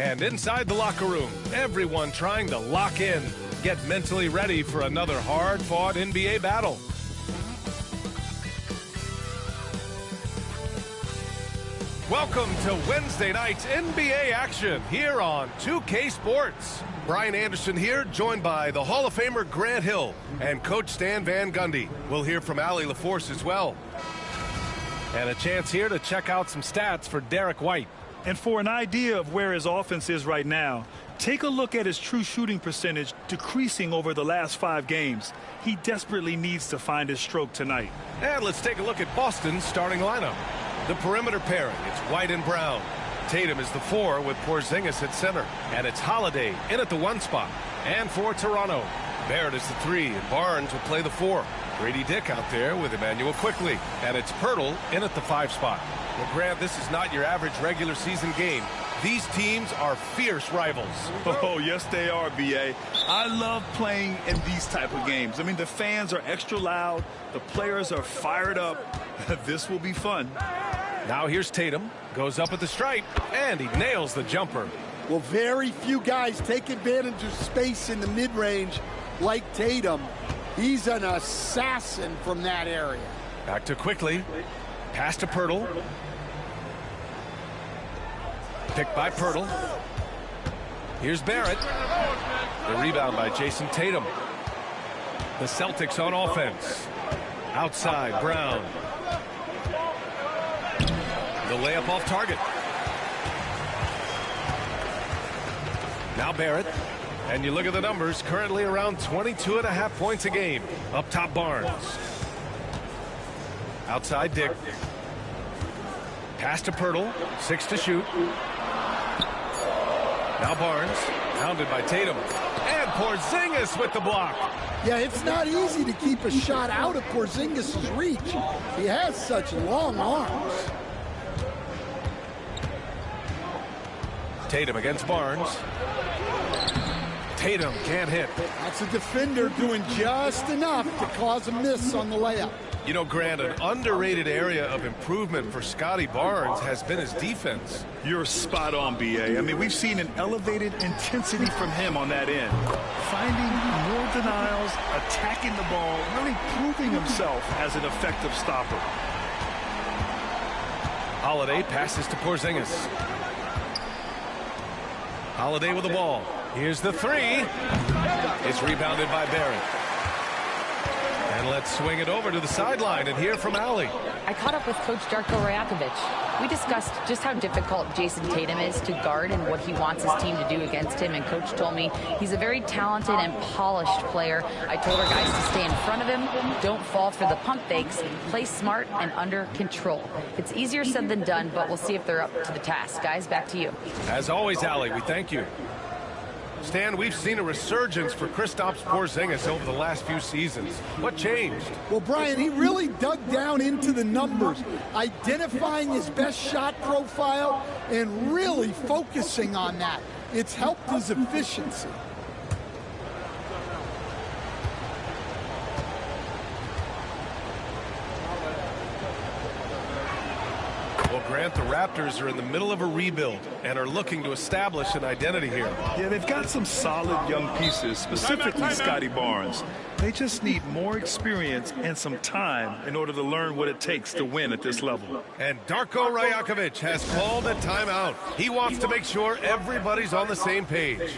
And inside the locker room, everyone trying to lock in, get mentally ready for another hard-fought NBA battle. Welcome to Wednesday night's NBA action here on 2K Sports. Brian Anderson here, joined by the Hall of Famer Grant Hill and Coach Stan Van Gundy. We'll hear from Allie LaForce as well. And a chance here to check out some stats for Derek White. And for an idea of where his offense is right now, take a look at his true shooting percentage decreasing over the last 5 games. He desperately needs to find his stroke tonight. And let's take a look at Boston's starting lineup. The perimeter pairing, it's White and Brown. Tatum is the 4 with Porzingis at center. And it's Holiday in at the 1 spot. And for Toronto, Barrett is the 3, and Barnes will play the 4. Grady Dick out there with Emmanuel quickly. And it's Pirtle in at the 5 spot. Well, Grant, this is not your average regular season game. These teams are fierce rivals. Oh, yes, they are, B.A. I love playing in these type of games. I mean, the fans are extra loud. The players are fired up. This will be fun. Now here's Tatum. Goes up at the stripe, and he nails the jumper. Well, very few guys take advantage of space in the mid-range like Tatum. He's an assassin from that area. Back to quickly. Pass to Pirtle. Picked by Pirtle. Here's Barrett. The rebound by Jason Tatum. The Celtics on offense. Outside, Brown. The layup off target. Now Barrett. And you look at the numbers, currently around 22.5 points a game. Up top, Barnes. Outside, Dick. Pass to Pirtle. 6 to shoot. Now Barnes. Pounded by Tatum. And Porzingis with the block. Yeah, it's not easy to keep a shot out of Porzingis' reach. He has such long arms. Tatum against Barnes. Tatum can't hit. That's a defender doing just enough to cause a miss on the layup. You know, Grant, an underrated area of improvement for Scotty Barnes has been his defense. You're spot on, B.A. I mean, we've seen an elevated intensity from him on that end. Finding more denials, attacking the ball, really proving himself as an effective stopper. Holiday passes to Porzingis. Holiday with the ball. Here's the 3. It's rebounded by Barrett. And let's swing it over to the sideline and hear from Allie. I caught up with Coach Darko Rajakovic. We discussed just how difficult Jason Tatum is to guard and what he wants his team to do against him. And Coach told me he's a very talented and polished player. I told our guys to stay in front of him, don't fall for the pump fakes, play smart and under control. It's easier said than done, but we'll see if they're up to the task. Guys, back to you. As always, Allie, we thank you. Stan, we've seen a resurgence for Kristaps Porzingis over the last few seasons. What changed? Well, Brian, he really dug down into the numbers, identifying his best shot profile and really focusing on that. It's helped his efficiency. Well, Grant, the Raptors are in the middle of a rebuild and are looking to establish an identity here. Yeah, they've got some solid young pieces, specifically Scotty Barnes. They just need more experience and some time in order to learn what it takes to win at this level. And Darko Rajakovic has called a timeout. He wants to make sure everybody's on the same page.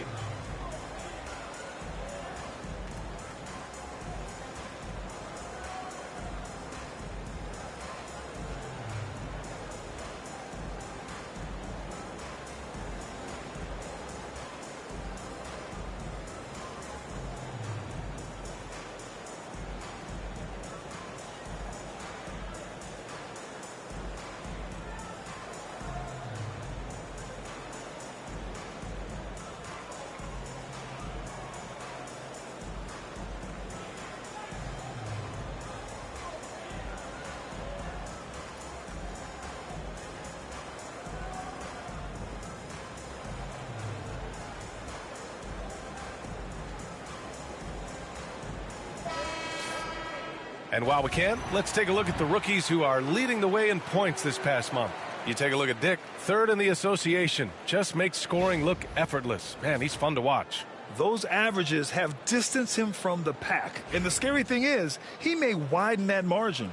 And while we can, let's take a look at the rookies who are leading the way in points this past month. You take a look at Dick, third in the association. Just makes scoring look effortless. Man, he's fun to watch. Those averages have distanced him from the pack. And the scary thing is, he may widen that margin.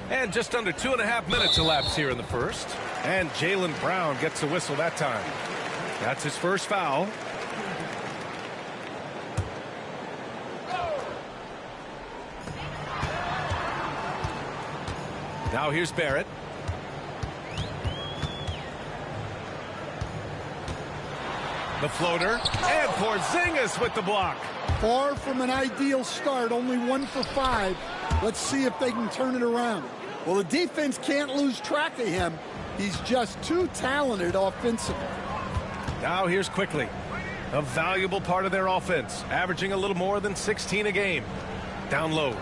And just under 2.5 minutes elapsed here in the first. And Jaylen Brown gets the whistle that time. That's his first foul. Now here's Barrett. The floater. And Porzingis with the block. Far from an ideal start, only 1 for 5. Let's see if they can turn it around. Well, the defense can't lose track of him. He's just too talented offensively. Now here's Quickly. A valuable part of their offense, averaging a little more than 16 a game. Down low.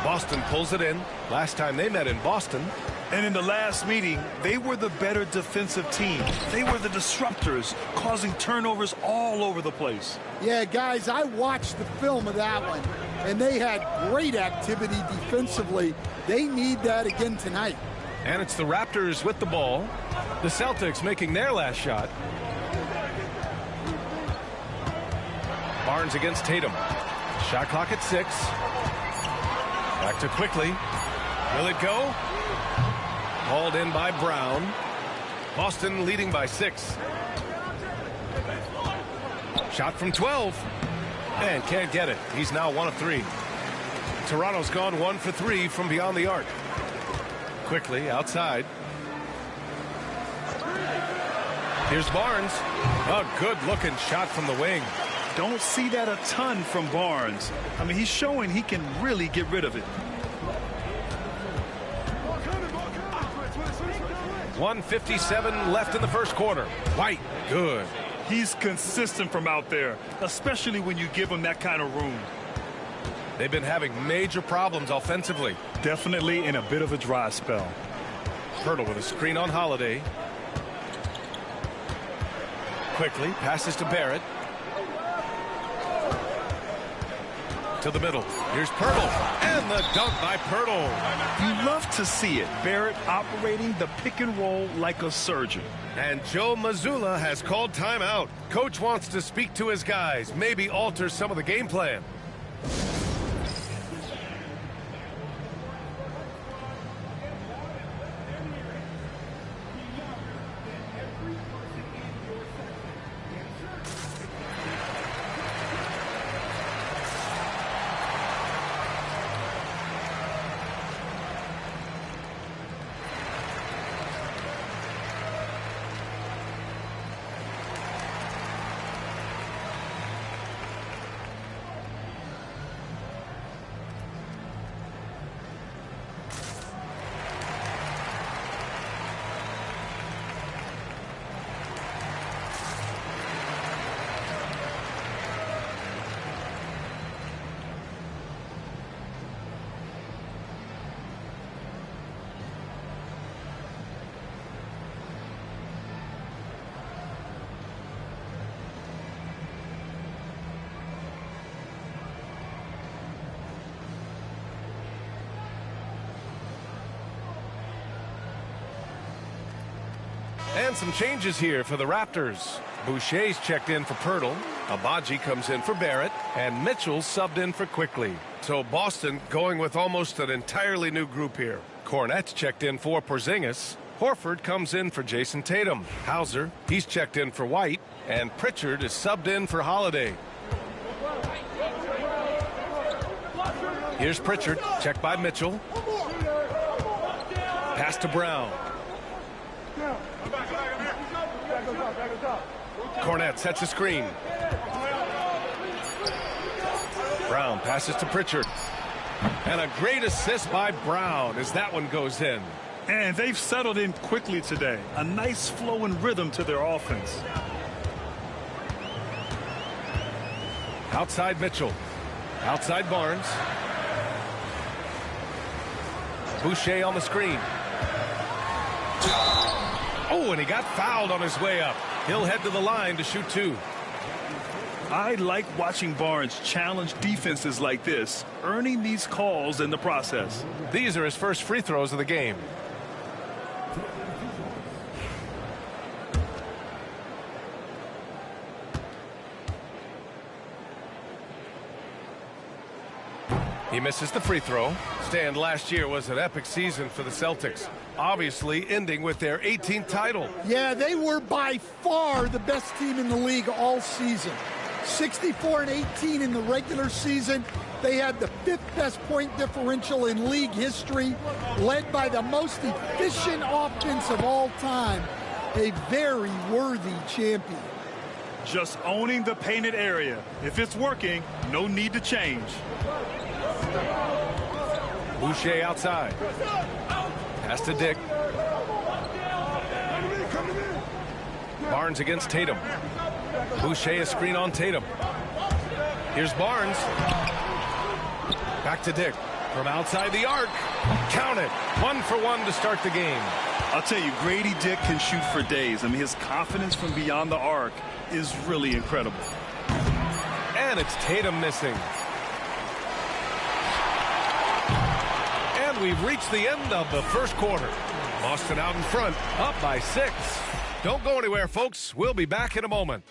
Boston pulls it in. Last time they met in Boston. And in the last meeting, they were the better defensive team. They were the disruptors, causing turnovers all over the place. Yeah, guys, I watched the film of that one, and they had great activity defensively. They need that again tonight. And it's the Raptors with the ball. The Celtics making their last shot. Barnes against Tatum. Shot clock at 6. Back to Quickly. Will it go? Hauled in by Brown. Boston leading by 6. Shot from 12. And can't get it. He's now 1 of 3. Toronto's gone 1 for 3 from beyond the arc. Quickly outside. Here's Barnes. A good-looking shot from the wing. Don't see that a ton from Barnes. I mean, he's showing he can really get rid of it. 1:57 left in the first quarter. White, good. He's consistent from out there, especially when you give him that kind of room. They've been having major problems offensively. Definitely in a bit of a dry spell. Pirtle with a screen on Holiday. Quickly passes to Barrett. To the middle. Here's Pirtle. And the dunk by Pirtle. You love to see it. Barrett operating the pick and roll like a surgeon. And Joe Mazzulla has called timeout. Coach wants to speak to his guys, maybe alter some of the game plan. And some changes here for the Raptors. Boucher's checked in for Pirtle. Abaji comes in for Barrett. And Mitchell subbed in for Quickly. So Boston going with almost an entirely new group here. Cornette's checked in for Porzingis. Horford comes in for Jason Tatum. Hauser, he's checked in for White. And Pritchard is subbed in for Holiday. Here's Pritchard, checked by Mitchell. Pass to Brown. Cornette sets a screen. Brown passes to Pritchard. And a great assist by Brown as that one goes in. And they've settled in quickly today. A nice flow and rhythm to their offense. Outside Mitchell. Outside Barnes. Boucher on the screen. Oh, and he got fouled on his way up. He'll head to the line to shoot 2. I like watching Barnes challenge defenses like this, earning these calls in the process. These are his first free throws of the game. He misses the free throw. Stan, last year was an epic season for the Celtics, obviously ending with their 18th title. Yeah, they were by far the best team in the league all season. 64-18 in the regular season. They had the 5th best point differential in league history, led by the most efficient offense of all time. A very worthy champion. Just owning the painted area. If it's working, no need to change. Boucher outside. Pass to Dick. Barnes against Tatum. Boucher a screen on Tatum. Here's Barnes. Back to Dick. From outside the arc. Count it. 1 for 1 to start the game. I'll tell you, Grady Dick can shoot for days. I mean, his confidence from beyond the arc is really incredible. And it's Tatum missing. And we've reached the end of the first quarter. Boston out in front, up by 6. Don't go anywhere, folks. We'll be back in a moment.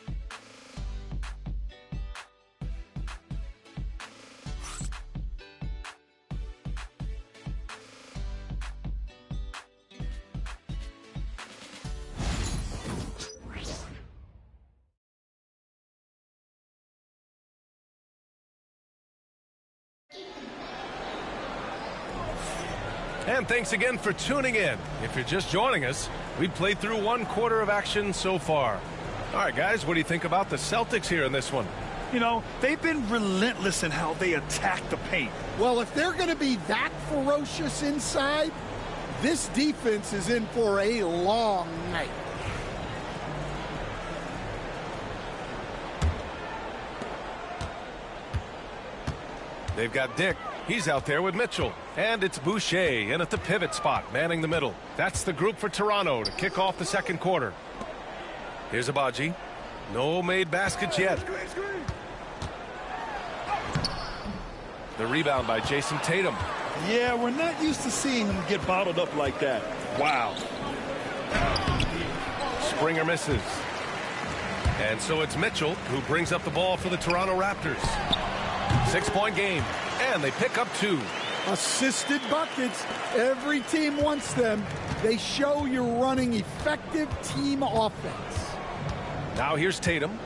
And thanks again for tuning in. If you're just joining us, we've played through 1 quarter of action so far. All right, guys, what do you think about the Celtics here in this one? You know, they've been relentless in how they attack the paint. Well, if they're going to be that ferocious inside, this defense is in for a long night. They've got Dick. He's out there with Mitchell. And it's Boucher in at the pivot spot, manning the middle. That's the group for Toronto to kick off the second quarter. Here's Abaji. No made baskets yet. The rebound by Jason Tatum. Yeah, we're not used to seeing him get bottled up like that. Wow. Springer misses. And so it's Mitchell who brings up the ball for the Toronto Raptors. 6-point game. And they pick up 2. Assisted buckets. Every team wants them. They show you're running effective team offense. Now here's Tatum.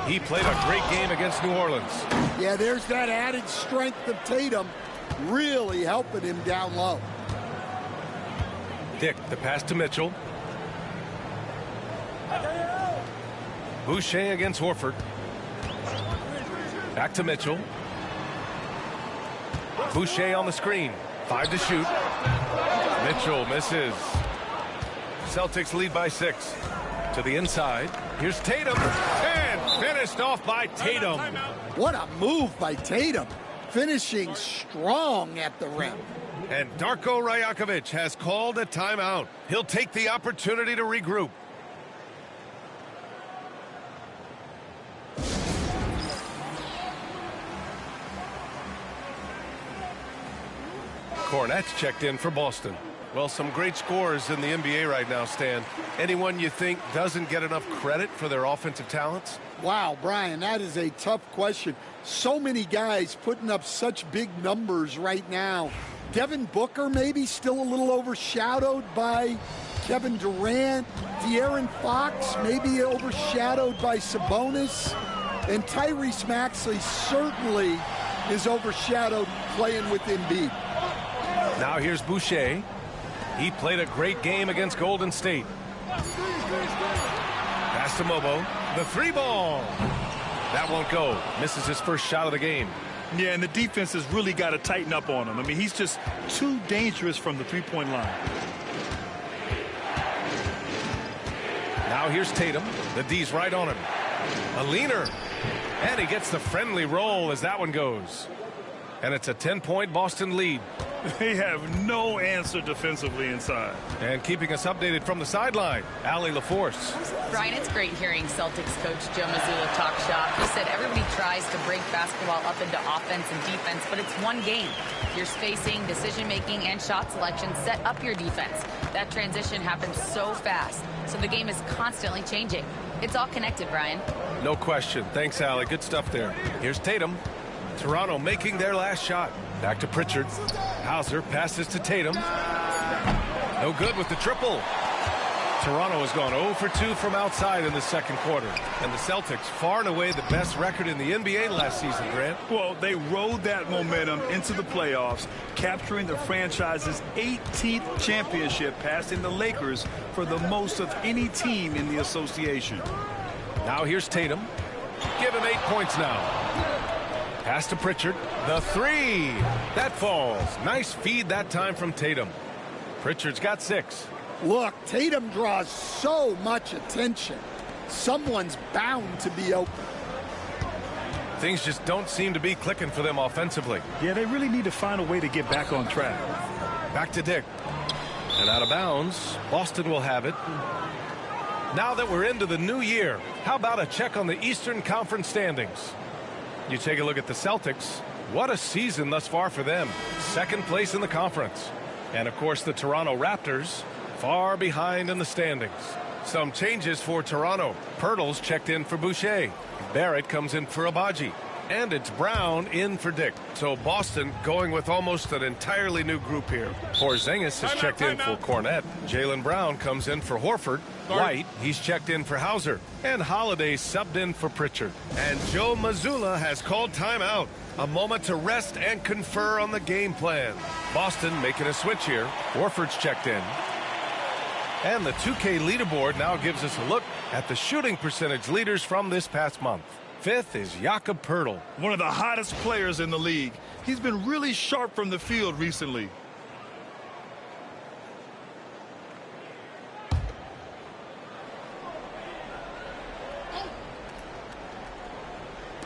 He played a great game against New Orleans. Yeah, there's that added strength of Tatum really helping him down low. Dick, the pass to Mitchell. Boucher against Horford. Back to Mitchell. Boucher on the screen. 5 to shoot. Mitchell misses. Celtics lead by 6. To the inside. Here's Tatum. And finished off by Tatum. What a move by Tatum. Finishing strong at the rim. And Darko Rajakovic has called a timeout. He'll take the opportunity to regroup. Cornette's checked in for Boston. Well, some great scores in the NBA right now, Stan. Anyone you think doesn't get enough credit for their offensive talents? Wow, Brian, that is a tough question. So many guys putting up such big numbers right now. Devin Booker maybe still a little overshadowed by Kevin Durant. De'Aaron Fox maybe overshadowed by Sabonis. And Tyrese Maxey certainly is overshadowed playing with Embiid. Now here's Boucher. He played a great game against Golden State. Pass to Mobo. The 3 ball. That won't go. Misses his first shot of the game. Yeah, and the defense has really got to tighten up on him. I mean, he's just too dangerous from the 3-point line. Now here's Tatum. The D's right on him. A leaner. And he gets the friendly roll as that one goes. And it's a 10-point Boston lead. They have no answer defensively inside. And keeping us updated from the sideline, Allie LaForce. Brian, it's great hearing Celtics coach Joe Mazzulla talk shop. He said everybody tries to break basketball up into offense and defense, but it's one game. Your spacing, decision-making, and shot selection set up your defense. That transition happens so fast, so the game is constantly changing. It's all connected, Brian. No question. Thanks, Allie. Good stuff there. Here's Tatum. Toronto making their last shot. Back to Pritchard. Hauser passes to Tatum. No good with the triple. Toronto has gone 0 for 2 from outside in the second quarter. And the Celtics far and away the best record in the NBA last season, Grant. Well, they rode that momentum into the playoffs, capturing the franchise's 18th championship, passing the Lakers for the most of any team in the association. Now here's Tatum. Give him 8 points now. Pass to Pritchard. The three. That falls. Nice feed that time from Tatum. Pritchard's got 6. Look, Tatum draws so much attention. Someone's bound to be open. Things just don't seem to be clicking for them offensively. Yeah, they really need to find a way to get back on track. Back to Dick. And out of bounds. Boston will have it. Now that we're into the new year, how about a check on the Eastern Conference standings? You take a look at the Celtics. What a season thus far for them. Second place in the conference. And, of course, the Toronto Raptors far behind in the standings. Some changes for Toronto. Pirtle's checked in for Boucher. Barrett comes in for Abaji. And it's Brown in for Dick. So Boston going with almost an entirely new group here. Porzingis has checked in for Cornette. Jaylen Brown comes in for Horford. White, he's checked in for Hauser. And Holiday subbed in for Pritchard. And Joe Mazzulla has called timeout. A moment to rest and confer on the game plan. Boston making a switch here. Horford's checked in. And the 2K leaderboard now gives us a look at the shooting percentage leaders from this past month. 5th is Jakob Poeltl. One of the hottest players in the league. He's been really sharp from the field recently.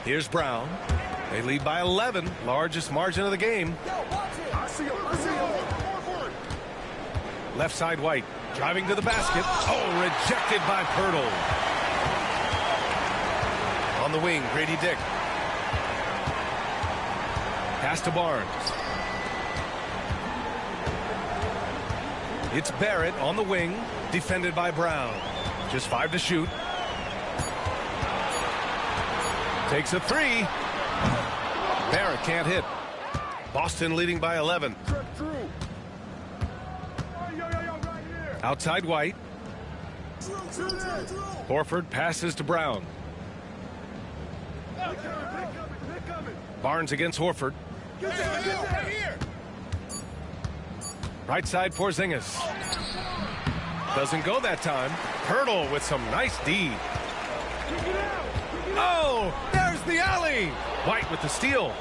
Here's Brown. They lead by 11, largest margin of the game. Left side White, driving to the basket. Oh, rejected by Poeltl. On the wing, Grady Dick. Pass to Barnes. It's Barrett on the wing, defended by Brown. Just 5 to shoot. Takes a 3. Barrett can't hit. Boston leading by 11. Outside White. Horford passes to Brown. Barnes against Horford. Right side Porzingis. Doesn't go that time. Poeltl with some nice D. Oh, there's the alley. White with the steal.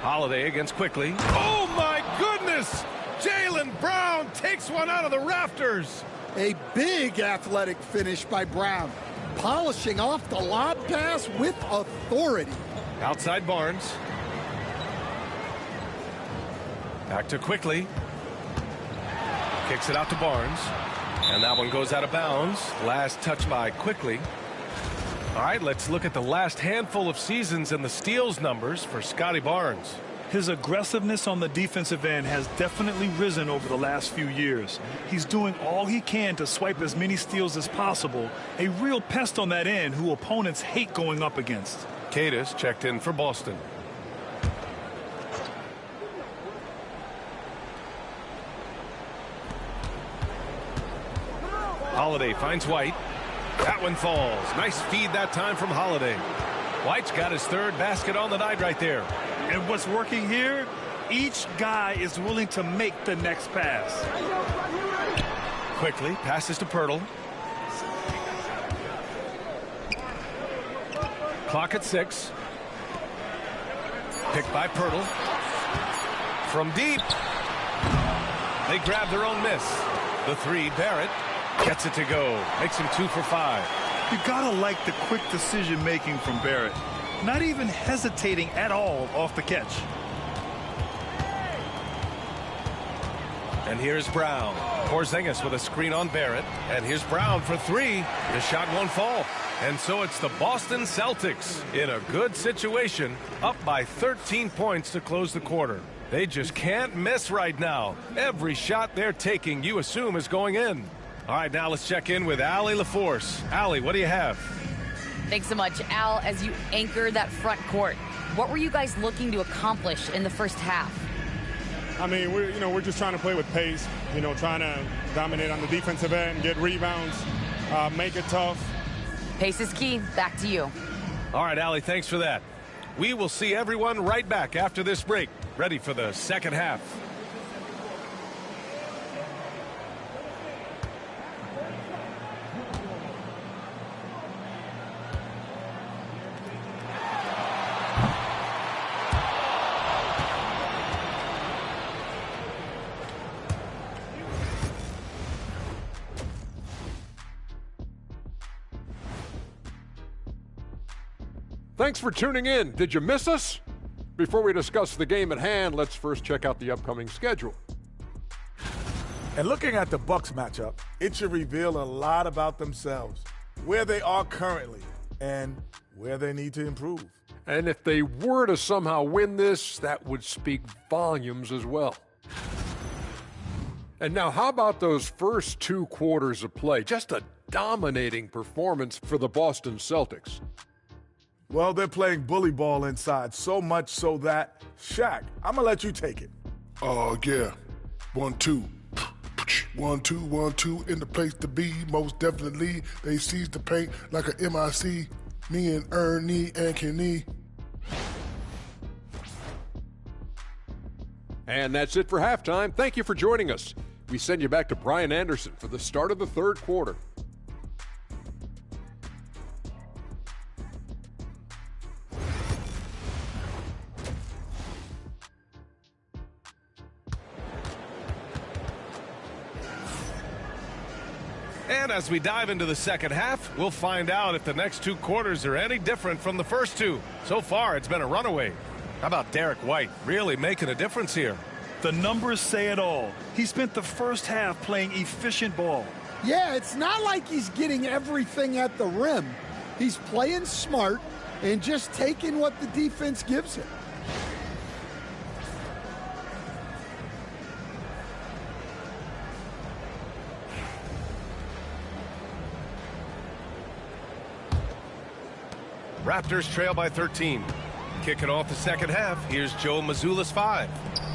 Holiday against Quickly. Oh, my goodness. Jaylen Brown takes one out of the rafters. A big athletic finish by Brown. Polishing off the lob pass with authority. Outside Barnes. Back to Quickly. Kicks it out to Barnes. And that one goes out of bounds. Last touch by Quickly. All right, let's look at the last handful of seasons and the steals numbers for Scotty Barnes. His aggressiveness on the defensive end has definitely risen over the last few years. He's doing all he can to swipe as many steals as possible. A real pest on that end who opponents hate going up against. Cadis checked in for Boston. Holiday finds White. That one falls. Nice feed that time from Holiday. White's got his 3rd basket on the night right there. And what's working here, each guy is willing to make the next pass. Quickly passes to Poeltl. Clock at 6. Picked by Poeltl. From deep. They grab their own miss. The 3, Barrett. Gets it to go. Makes him 2 for 5. You gotta like the quick decision making from Barrett. not even hesitating at all off the catch. And here's Brown. Porzingis with a screen on Barrett. And here's Brown for three. The shot won't fall. And so it's the Boston Celtics in a good situation, up by 13 points to close the quarter. They just can't miss right now. Every shot they're taking, you assume, is going in. All right, now let's check in with Allie LaForce. Allie, what do you have? Thanks so much, Al. As you anchor that front court, what were you guys looking to accomplish in the first half? I mean, we're just trying to play with pace, trying to dominate on the defensive end, get rebounds, make it tough. Pace is key. Back to you. All right, Allie, thanks for that. We will see everyone right back after this break, ready for the second half. Thanks for tuning in. Did you miss us? Before we discuss the game at hand, let's first check out the upcoming schedule. And looking at the Bucks matchup, it should reveal a lot about themselves, where they are currently, and where they need to improve. And if they were to somehow win this, that would speak volumes as well. And now, how about those first two quarters of play? Just a dominating performance for the Boston Celtics. Well, they're playing bully ball inside, so much so that, Shaq, I'm going to let you take it. Oh, yeah. 1-2. 1-2, 1-2, in the place to be, most definitely. They seize the paint like a MIC. Me and Ernie and Kenny. And that's it for halftime. Thank you for joining us. We send you back to Brian Anderson for the start of the third quarter. And as we dive into the second half, we'll find out if the next two quarters are any different from the first two. So far, it's been a runaway. How about Derek White really making a difference here? The numbers say it all. He spent the first half playing efficient ball. Yeah, it's not like he's getting everything at the rim. He's playing smart and just taking what the defense gives him. Raptors trail by 13. Kicking off the second half, here's Joe Mazzulla's 5.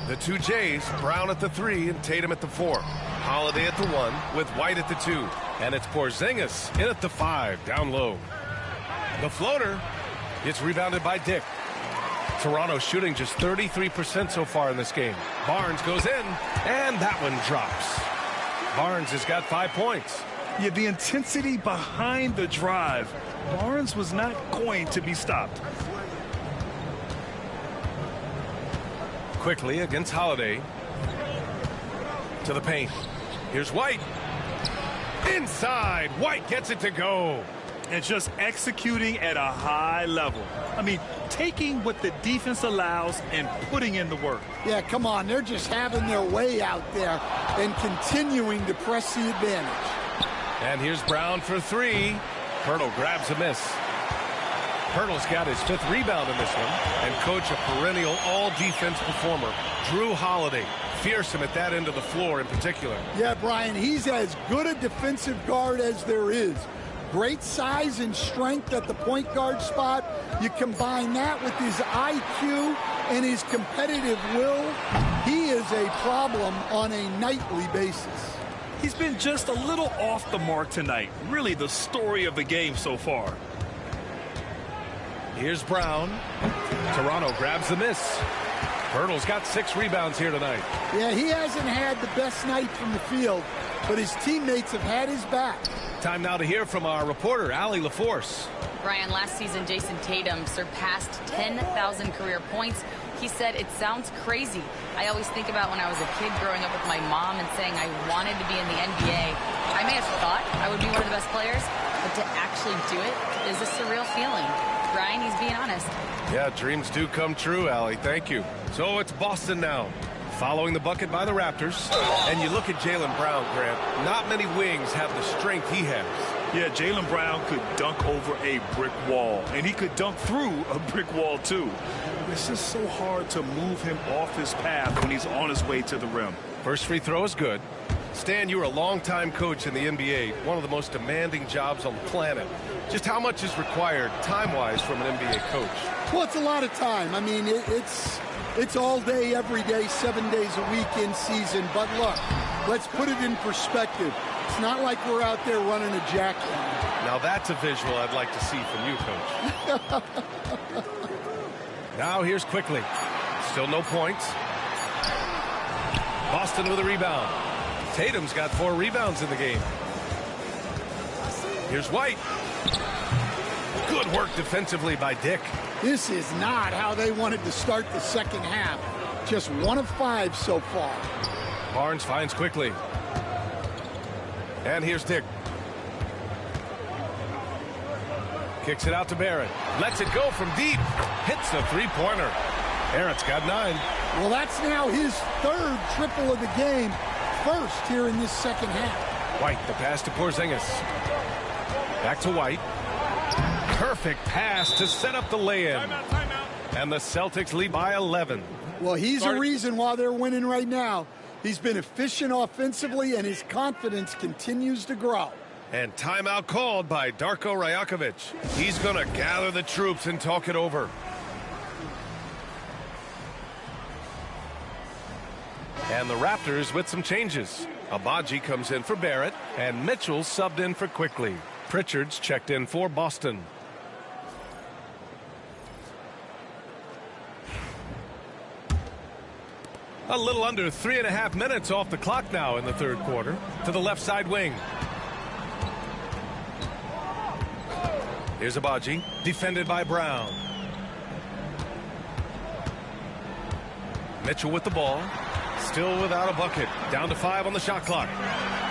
The two Jays, Brown at the 3 and Tatum at the 4. Holiday at the 1 with White at the 2. And it's Porzingis in at the 5, down low. The floater, it's rebounded by Dick. Toronto shooting just 33% so far in this game. Barnes goes in, and that one drops. Barnes has got 5 points. Yeah, the intensity behind the drive. Barnes was not going to be stopped. Quickly against Holiday. To the paint. Here's White. Inside. White gets it to go. And just executing at a high level. I mean, taking what the defense allows and putting in the work. Yeah, come on. They're just having their way out there and continuing to press the advantage. And here's Brown for 3. Pirtle grabs a miss. Pirtle's got his 5th rebound in this one. And coach, a perennial all-defense performer, Drew Holiday. Fearsome at that end of the floor in particular. Yeah, Brian, he's as good a defensive guard as there is. Great size and strength at the point guard spot. You combine that with his IQ and his competitive will, he is a problem on a nightly basis. He's been just a little off the mark tonight. Really the story of the game so far. Here's Brown. Toronto grabs the miss. Pirtle's got 6 rebounds here tonight. Yeah, he hasn't had the best night from the field, but his teammates have had his back. Time now to hear from our reporter, Allie LaForce. Brian, last season, Jason Tatum surpassed 10,000 career points. He said, it sounds crazy. I always think about when I was a kid growing up with my mom and saying I wanted to be in the NBA. I may have thought I would be one of the best players, but to actually do it is a surreal feeling. Ryan, he's being honest. Yeah, dreams do come true, Allie. Thank you. So it's Boston now, following the bucket by the Raptors. And you look at Jaylen Brown, Grant. Not many wings have the strength he has. Yeah, Jaylen Brown could dunk over a brick wall, and he could dunk through a brick wall, too. It's just so hard to move him off his path when he's on his way to the rim. First free throw is good. Stan, you were a longtime coach in the NBA, one of the most demanding jobs on the planet. Just how much is required time-wise from an NBA coach? Well, it's a lot of time. I mean, it's all day, every day, 7 days a week in season. But look, let's put it in perspective. It's not like we're out there running a jackhammer. Now that's a visual I'd like to see from you, Coach. Now here's Quickly. Still no points. Boston with a rebound. Tatum's got 4 rebounds in the game. Here's White. Good work defensively by Dick. This is not how they wanted to start the second half. Just 1 of 5 so far. Barnes finds Quickly. And here's Dick. Kicks it out to Barrett. Lets it go from deep. Hits the three-pointer. Barrett's got 9. Well, that's now his 3rd triple of the game. First here in this second half. White, the pass to Porzingis. Back to White. Perfect pass to set up the lay-in. Timeout. And the Celtics lead by 11. Well, he's a reason why they're winning right now. He's been efficient offensively, and his confidence continues to grow. And timeout called by Darko Rajakovic. He's going to gather the troops and talk it over. And the Raptors with some changes. Abaji comes in for Barrett, and Mitchell subbed in for Quickly. Pritchard's checked in for Boston. A little under 3.5 minutes off the clock now in the third quarter. To the left side wing. Here's Abaji, defended by Brown. Mitchell with the ball. Still without a bucket. Down to 5 on the shot clock.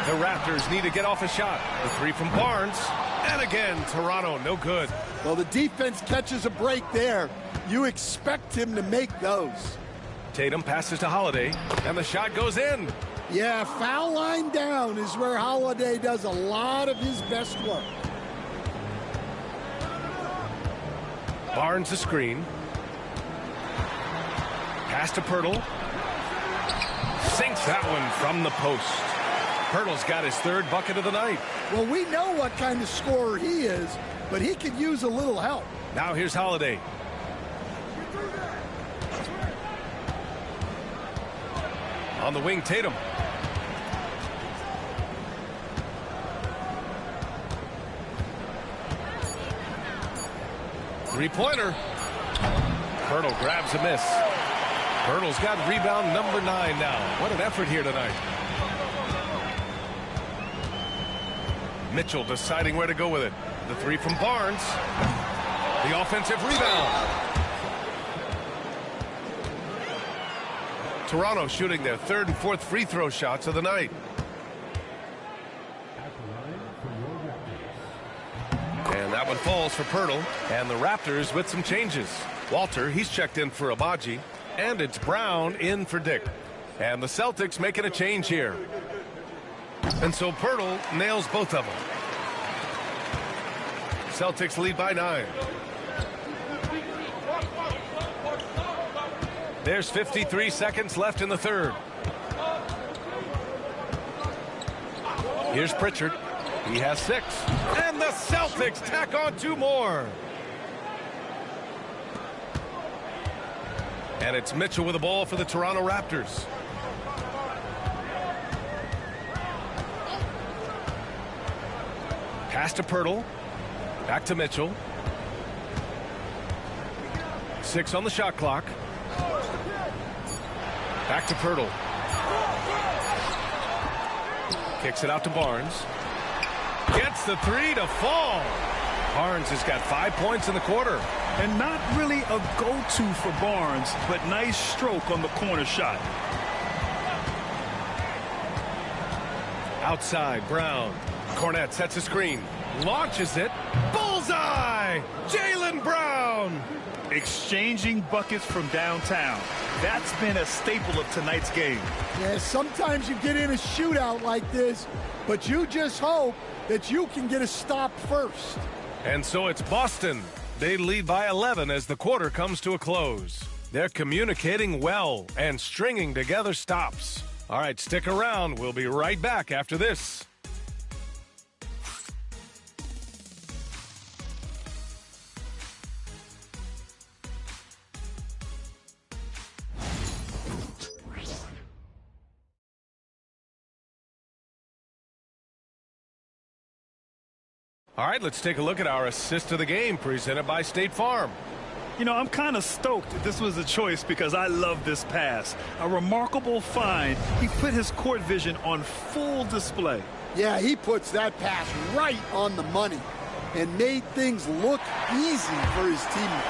The Raptors need to get off a shot. The 3 from Barnes. And again, Toronto, no good. Well, the defense catches a break there. You expect him to make those. Tatum passes to Holiday, and the shot goes in. Yeah, foul line down is where Holiday does a lot of his best work. Barnes a screen. Pass to Pirtle. Sinks that one from the post. Pirtle's got his 3rd bucket of the night. Well, we know what kind of scorer he is, but he could use a little help. Now here's Holiday. On the wing, Tatum. Three-pointer. Pirtle grabs a miss. Pirtle's got rebound number 9 now. What an effort here tonight. Mitchell deciding where to go with it. The 3 from Barnes. The offensive rebound. Toronto shooting their 3rd and 4th free throw shots of the night. And that one falls for Pirtle. And the Raptors with some changes. Walter, he's checked in for Abaji. And it's Brown in for Dick. And the Celtics making a change here. And so Pirtle nails both of them. Celtics lead by 9. There's 53 seconds left in the third. Here's Pritchard. He has 6. And the Celtics tack on 2 more. And it's Mitchell with the ball for the Toronto Raptors. Pass to Pirtle. Back to Mitchell. 6 on the shot clock. Back to Pirtle. Kicks it out to Barnes. Gets the 3 to fall. Barnes has got 5 points in the quarter. And not really a go-to for Barnes, but nice stroke on the corner shot. Outside, Brown. Cornette sets a screen. Launches it. Bullseye! Jaylen Brown! Brown. Exchanging buckets from downtown. That's been a staple of tonight's game. Yeah, sometimes you get in a shootout like this, but you just hope that you can get a stop first. And so it's Boston. They lead by 11 as the quarter comes to a close. They're communicating well and stringing together stops. All right, stick around. We'll be right back after this. All right, let's take a look at our assist of the game presented by State Farm. You know, I'm kind of stoked that this was a choice because I love this pass. A remarkable find. He put his court vision on full display. Yeah, he puts that pass right on the money and made things look easy for his teammate.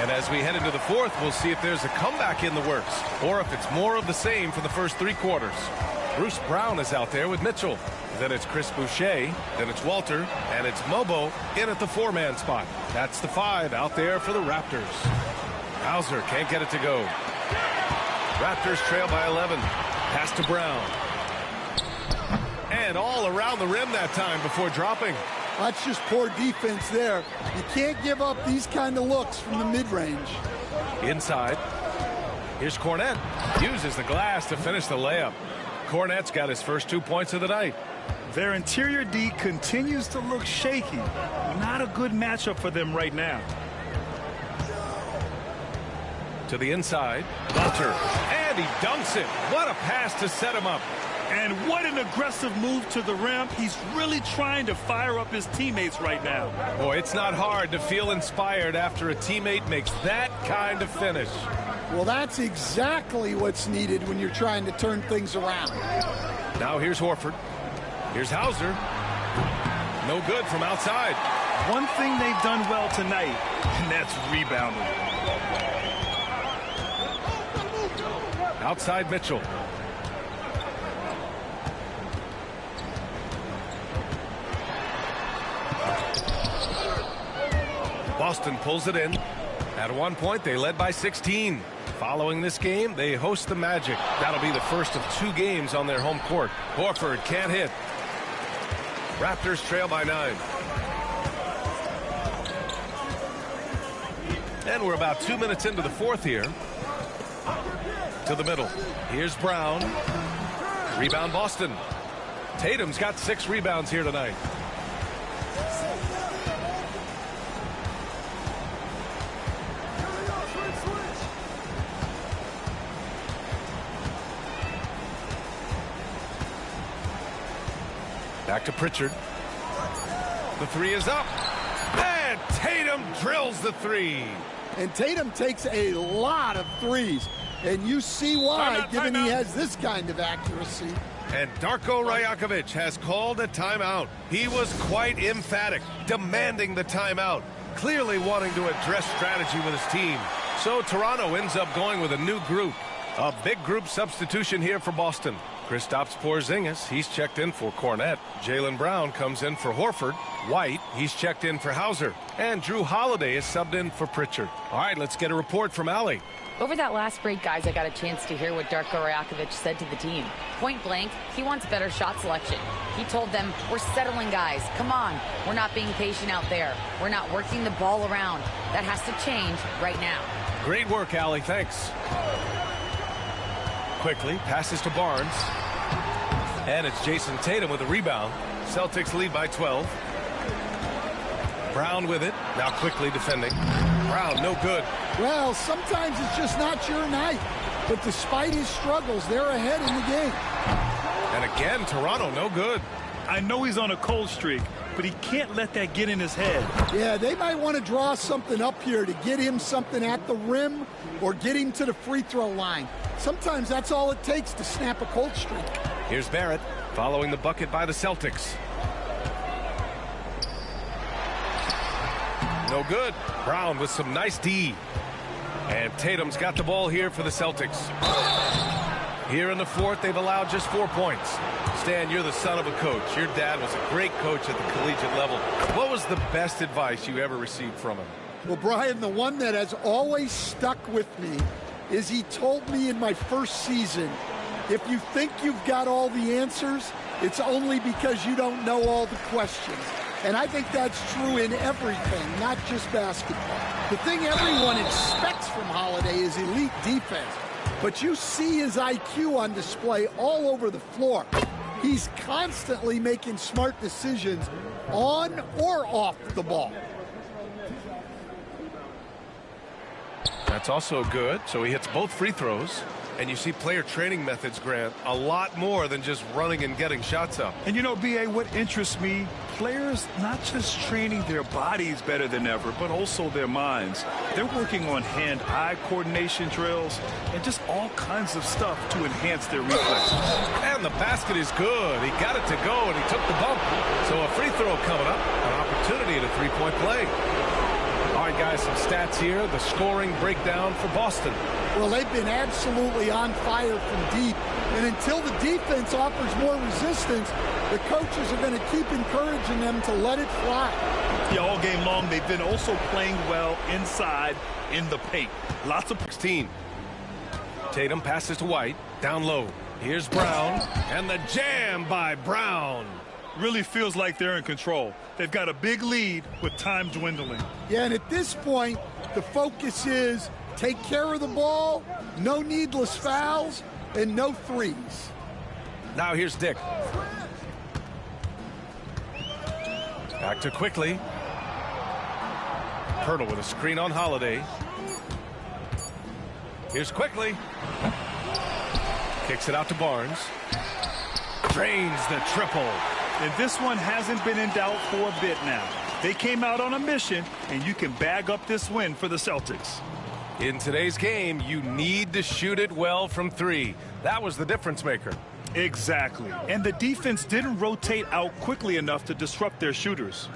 And as we head into the fourth, we'll see if there's a comeback in the works or if it's more of the same for the first three quarters. Bruce Brown is out there with Mitchell. Then it's Chris Boucher, then it's Walter, and it's Mobo in at the four-man spot. That's the 5 out there for the Raptors. Hauser can't get it to go. Raptors trail by 11. Pass to Brown. And all around the rim that time before dropping. That's just poor defense there. You can't give up these kind of looks from the mid-range. Inside. Here's Cornette. Uses the glass to finish the layup. Cornette's got his first 2 points of the night. Their interior D continues to look shaky. Not a good matchup for them right now. To the inside. Walter. And he dunks it. What a pass to set him up. And what an aggressive move to the rim. He's really trying to fire up his teammates right now. Boy, it's not hard to feel inspired after a teammate makes that kind of finish. Well, that's exactly what's needed when you're trying to turn things around. Now here's Horford. Here's Hauser. No good from outside. One thing they've done well tonight, and that's rebounding. Outside Mitchell. Boston pulls it in. At one point, they led by 16. Following this game, they host the Magic. That'll be the first of 2 games on their home court. Horford can't hit. Raptors trail by 9. And we're about 2 minutes into the fourth here. To the middle. Here's Brown. Rebound Boston. Tatum's got 6 rebounds here tonight. Back to Pritchard. The 3 is up. And Tatum drills the 3. And Tatum takes a lot of threes. And you see why, given he has this kind of accuracy. And Darko Rajakovic has called a timeout. He was quite emphatic, demanding the timeout, clearly wanting to address strategy with his team. So Toronto ends up going with a new group. A big group substitution here for Boston. Kristaps Porzingis, he's checked in for Cornette. Jaylen Brown comes in for Horford. White, he's checked in for Hauser. And Drew Holiday is subbed in for Pritchard. All right, let's get a report from Allie. Over that last break, guys, I got a chance to hear what Darko Rajakovic said to the team. Point blank, he wants better shot selection. He told them, we're settling, guys. Come on. We're not being patient out there. We're not working the ball around. That has to change right now. Great work, Allie. Thanks. Quickly, passes to Barnes. And it's Jason Tatum with a rebound. Celtics lead by 12. Brown with it. Now quickly defending. Brown, no good. Well, sometimes it's just not your night. But despite his struggles, they're ahead in the game. And again, Toronto, no good. I know he's on a cold streak, but he can't let that get in his head. Yeah, they might want to draw something up here to get him something at the rim or get him to the free throw line. Sometimes that's all it takes to snap a cold streak. Here's Barrett following the bucket by the Celtics. No good. Brown with some nice D. And Tatum's got the ball here for the Celtics. Here in the fourth, they've allowed just 4 points. Stan, you're the son of a coach. Your dad was a great coach at the collegiate level. What was the best advice you ever received from him? Well, Brian, the one that has always stuck with me is he told me in my first season, if you think you've got all the answers, it's only because you don't know all the questions. And I think that's true in everything, not just basketball. The thing everyone expects from Holiday is elite defense. But you see his IQ on display all over the floor. He's constantly making smart decisions on or off the ball. That's also good. So he hits both free throws. And you see player training methods, Grant, a lot more than just running and getting shots up. And you know, B.A., what interests me, players not just training their bodies better than ever, but also their minds. They're working on hand-eye coordination drills and just all kinds of stuff to enhance their reflexes. And the basket is good. He got it to go, and he took the bump. So a free throw coming up, an opportunity at a three-point play. All right, guys, some stats here. The scoring breakdown for Boston. Well, they've been absolutely on fire from deep. And until the defense offers more resistance, the coaches are going to keep encouraging them to let it fly. Yeah, all game long, they've been also playing well inside in the paint. Lots of 16. Tatum passes to White. Down low. Here's Brown. And the jam by Brown. really feels like they're in control. They've got a big lead with time dwindling. Yeah, and at this point, the focus is take care of the ball, no needless fouls, and no threes. Now here's Dick. Back to Quickly. Hurdle with a screen on Holiday. Here's Quickly. Kicks it out to Barnes. Drains the triple. And this one hasn't been in doubt for a bit now. They came out on a mission, and you can bag up this win for the Celtics. In today's game, you need to shoot it well from three. That was the difference maker. Exactly. And the defense didn't rotate out quickly enough to disrupt their shooters.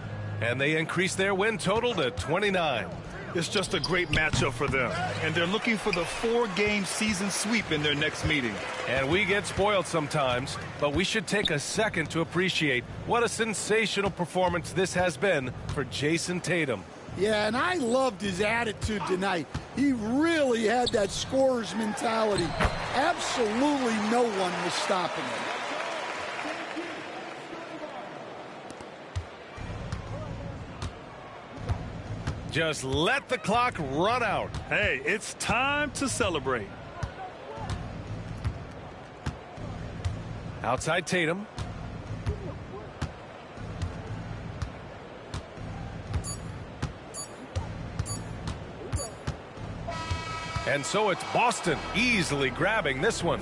And they increased their win total to 29. It's just a great matchup for them. And they're looking for the 4-game season sweep in their next meeting. And we get spoiled sometimes, but we should take a second to appreciate what a sensational performance this has been for Jason Tatum. Yeah, and I loved his attitude tonight. He really had that scorer's mentality. Absolutely no one was stopping him. Just let the clock run out. Hey, it's time to celebrate. Outside Tatum. And so it's Boston easily grabbing this one.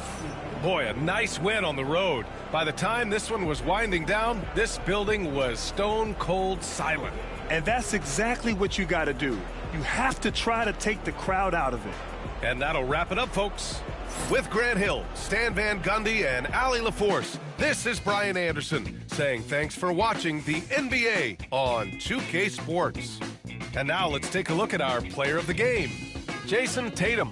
Boy, a nice win on the road. By the time this one was winding down, this building was stone cold silent. And that's exactly what you got to do. You have to try to take the crowd out of it. And that'll wrap it up, folks. With Grant Hill, Stan Van Gundy, and Allie LaForce, this is Brian Anderson saying thanks for watching the NBA on 2K Sports. And now let's take a look at our player of the game, Jason Tatum.